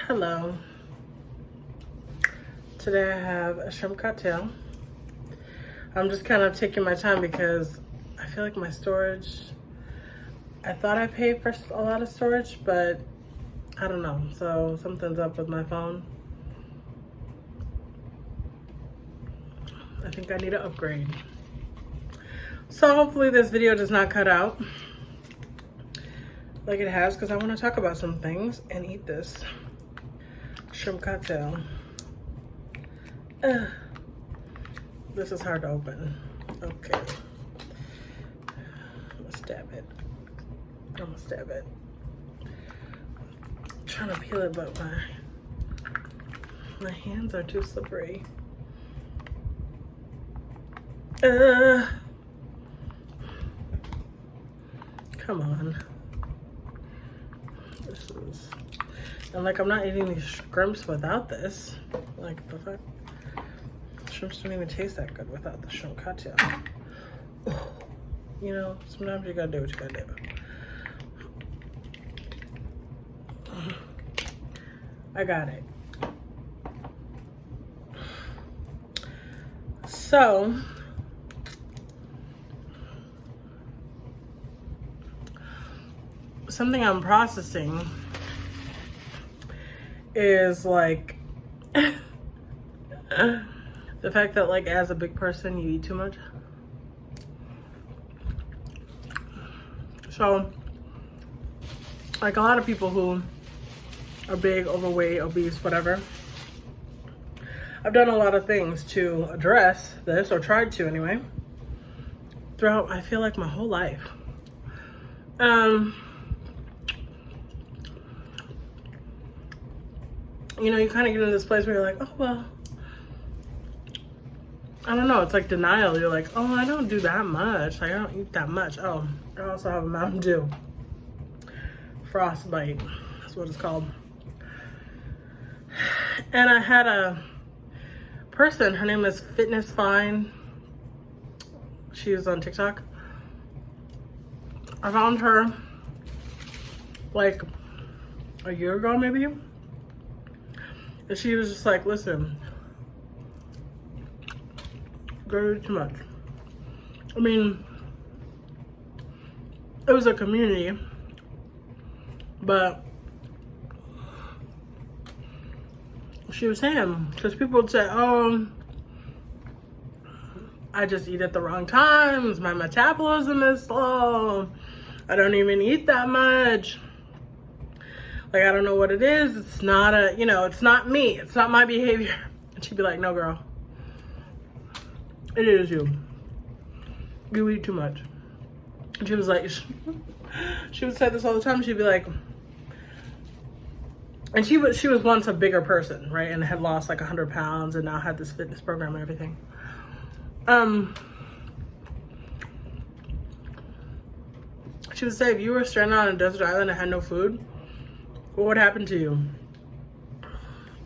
Hello. Today I have a shrimp cocktail. I'm just kind of taking my time because I feel like my storage, I thought I paid for a lot of storage, but I don't know. So something's up with my phone. I think I need to upgrade. So hopefully this video does not cut out like it has, because I want to talk about some things and eat this shrimp cocktail. This is hard to open. Okay. I'm gonna stab it. I'm trying to peel it, but my hands are too slippery. Come on. This is, and like, I'm not eating these shrimps without this. Like, the fuck? Shrimps don't even taste that good without the shrimp cocktail. You know, sometimes you gotta do what you gotta do. I got it. So, something I'm processing is like the fact that, like, as a big person, you eat too much. So, like, a lot of people who are big, overweight, obese, whatever, I've done a lot of things to address this, or tried to anyway, throughout, I feel like, my whole life. You know, you kind of get into this place where you're like, oh, well, I don't know. It's like denial. You're like, oh, I don't do that much. Like, I don't eat that much. Oh, I also have a Mountain Dew. Frostbite. That's what it's called. And I had a person. Her name is Fitness Fine. She was on TikTok. I found her like a year ago, maybe. And she was just like, listen, girl, too much. I mean, it was a community, but she was saying, because people would say, oh, I just eat at the wrong times, my metabolism is slow, I don't even eat that much. Like, I don't know what it is. It's not a, you know, it's not me. It's not my behavior. And she'd be like, no, girl. It is you. You eat too much. And she was like, she would say this all the time. She'd be like, and she was once a bigger person, right? And had lost like 100 pounds and now had this fitness program and everything. She would say, if you were stranded on a desert island and had no food, what would happen to you?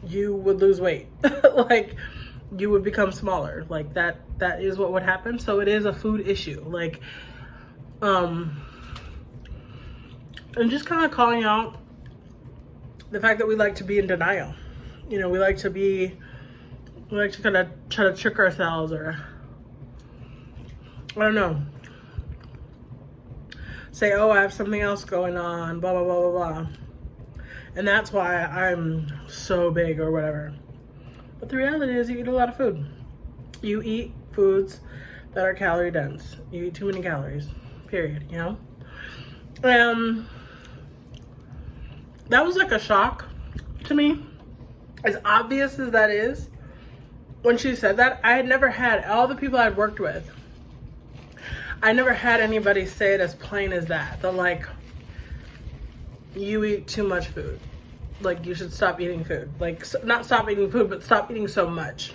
You would lose weight. Like, you would become smaller. Like, that is what would happen. So it is a food issue. Like, and just kind of calling out the fact that we like to be in denial. You know, we like to kind of try to trick ourselves, or I don't know, say, oh, I have something else going on, blah, blah, blah, blah, blah. And that's why I'm so big or whatever. But the reality is, you eat a lot of food. You eat foods that are calorie dense. You eat too many calories, period, you know? That was like a shock to me. As obvious as that is, when she said that, I had never had, all the people I'd worked with, I never had anybody say it as plain as that. They're like, you eat too much food. Like, you should stop eating food. Like, not stop eating food, but stop eating so much.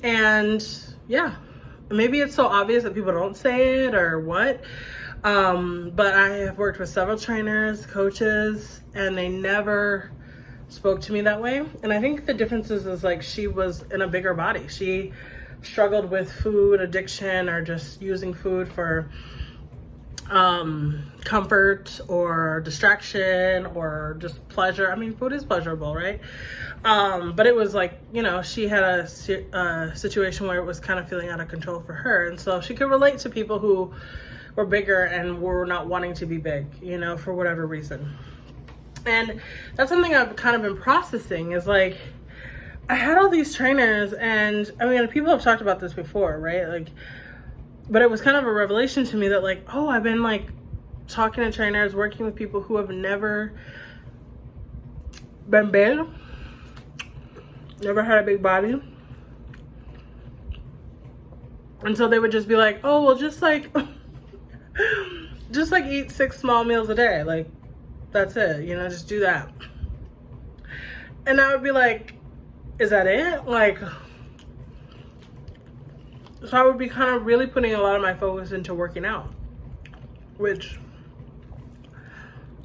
And yeah, maybe it's so obvious that people don't say it or what. But I have worked with several trainers, coaches, and they never spoke to me that way. And I think the difference is like, she was in a bigger body. She struggled with food addiction, or just using food for comfort or distraction or just pleasure. I mean, food is pleasurable, right? But it was like, you know, she had a situation where it was kind of feeling out of control for her. And so she could relate to people who were bigger and were not wanting to be big, you know, for whatever reason. And that's something I've kind of been processing, is like, I had all these trainers, and I mean, people have talked about this before, right? Like, but it was kind of a revelation to me that like, oh, I've been like talking to trainers, working with people who have never been big, never had a big body. And so they would just be like, oh, well, just like eat 6 small meals a day. Like, that's it, you know, just do that. And I would be like, is that it? Like, so I would be kind of really putting a lot of my focus into working out, which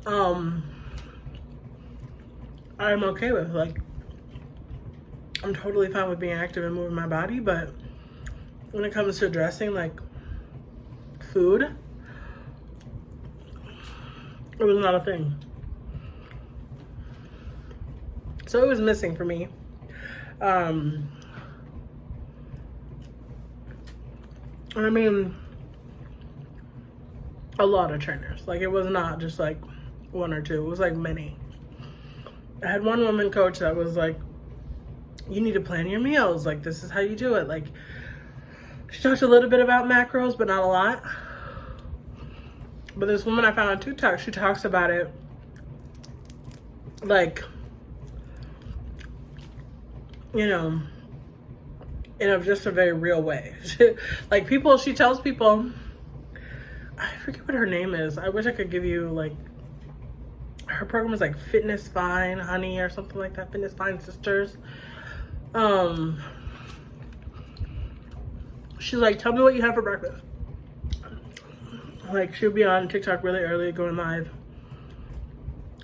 I'm okay with. Like, I'm totally fine with being active and moving my body, but when it comes to addressing like food, it was not a thing. So it was missing for me. And I mean, a lot of trainers. Like, it was not just like 1 or 2. It was like many. I had one woman coach that was like, you need to plan your meals. Like, this is how you do it. Like, she talked a little bit about macros, but not a lot. But this woman I found on TikTok, she talks about it like, you know, in a just a very real way. Like, people, she tells people, I forget what her name is. I wish I could give you like, her program is like Fitness Fine Honey or something like that. Fitness Fine Sisters. She's like, tell me what you have for breakfast. Like, she'll be on TikTok really early, going live.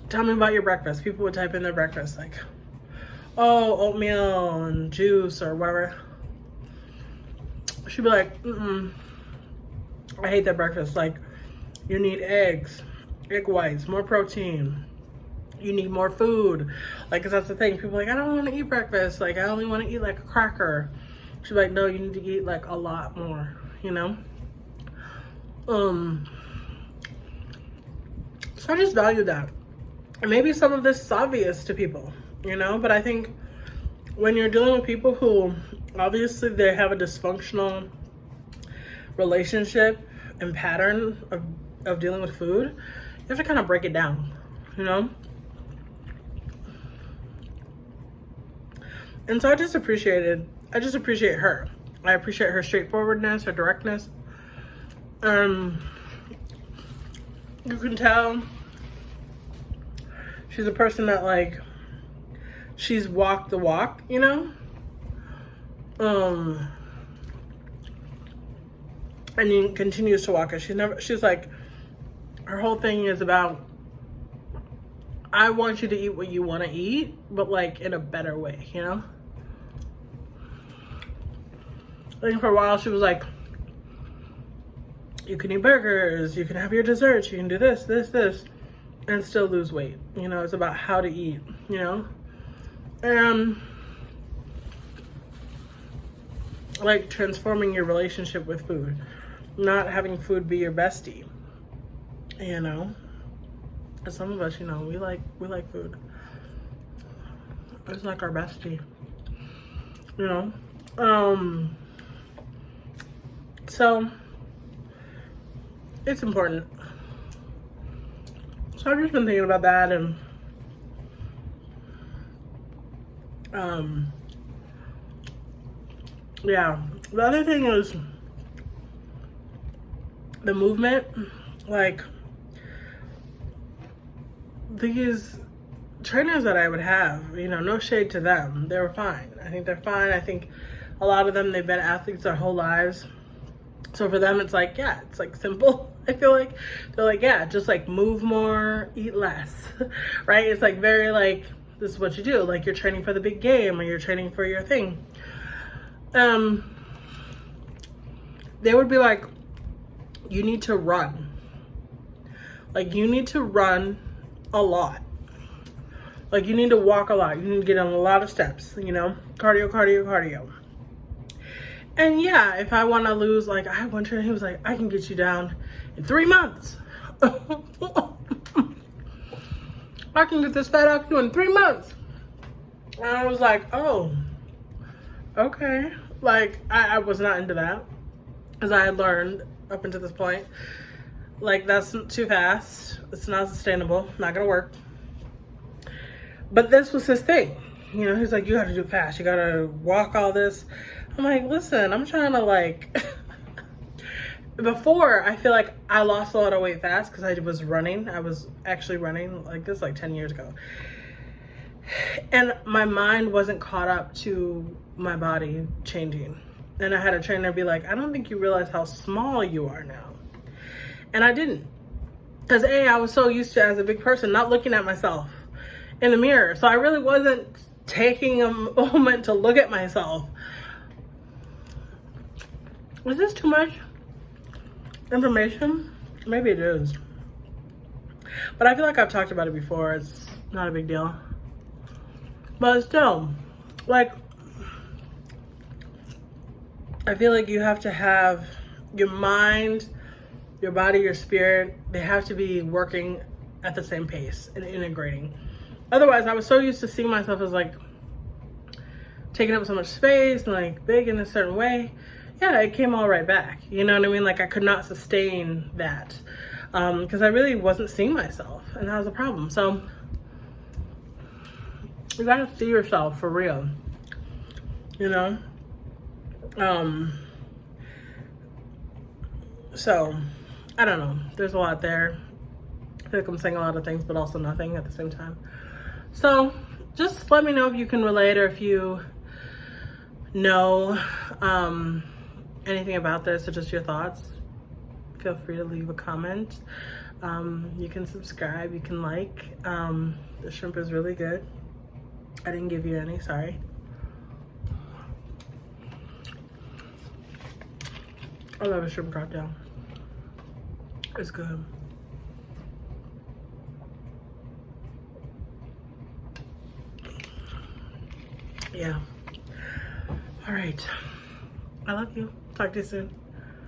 Tell me about your breakfast. People would type in their breakfast, like, oh, oatmeal and juice or whatever. She'd be like, I hate that breakfast. Like, you need eggs, egg whites, more protein. You need more food. Like, 'cause that's the thing. People are like, I don't want to eat breakfast. Like, I only want to eat like a cracker. She'd be like, no, you need to eat like a lot more, you know? So I just value that. And maybe some of this is obvious to people, you know? But I think when you're dealing with people who obviously they have a dysfunctional relationship and pattern of dealing with food, you have to kind of break it down, you know? And so I just appreciate her. I appreciate her straightforwardness, her directness. You can tell she's a person that like, she's walked the walk, you know? And he continues to walk it. She's like, her whole thing is about, I want you to eat what you want to eat, but like in a better way, you know? I think for a while she was like, you can eat burgers, you can have your desserts, you can do this, and still lose weight. You know, it's about how to eat, you know? And like transforming your relationship with food, not having food be your bestie, you know? And some of us, you know, we like food. It's like our bestie, you know? So it's important. So I've just been thinking about that, and yeah. The other thing is the movement. Like, these trainers that I would have, you know, no shade to them, they were fine. I think they're fine. I think a lot of them, they've been athletes their whole lives. So for them, it's like, yeah, it's like simple. I feel like they're like, yeah, just like move more, eat less, right? It's like very like, this is what you do. Like, you're training for the big game or you're training for your thing. They would be like, you need to run. Like, you need to run a lot. Like, you need to walk a lot. You need to get on a lot of steps, you know? Cardio, cardio, cardio. And yeah, if I want to lose, like, I went to him, he was like, I can get you down in 3 months. I can get this fat off you in 3 months. And I was like, oh, okay. Like, I was not into that. As I had learned up until this point. Like, that's too fast. It's not sustainable. Not gonna work. But this was his thing. You know, he's like, you gotta do it fast. You gotta walk all this. I'm like, listen, I'm trying to, like... Before, I feel like I lost a lot of weight fast because I was running. I was actually running, like, this like 10 years ago. And my mind wasn't caught up to my body changing. And I had a trainer be like, I don't think you realize how small you are now. And I didn't. Because A, I was so used to, as a big person, not looking at myself in the mirror. So I really wasn't taking a moment to look at myself. Is this too much information? Maybe it is. But I feel like I've talked about it before. It's not a big deal. But still, like, I feel like you have to have your mind, your body, your spirit, they have to be working at the same pace and integrating. Otherwise, I was so used to seeing myself as, like, taking up so much space and, like, big in a certain way. Yeah, it came all right back. You know what I mean? Like, I could not sustain that because I really wasn't seeing myself, and that was a problem. So you gotta see yourself for real, you know? So I don't know. There's a lot there. I feel like I'm saying a lot of things, but also nothing at the same time. So just let me know if you can relate or if you know anything about this or just your thoughts. Feel free to leave a comment. You can subscribe, you can like. The shrimp is really good. I didn't give you any, sorry. I love a shrimp cocktail. It's good. Yeah. All right. I love you. Talk to you soon.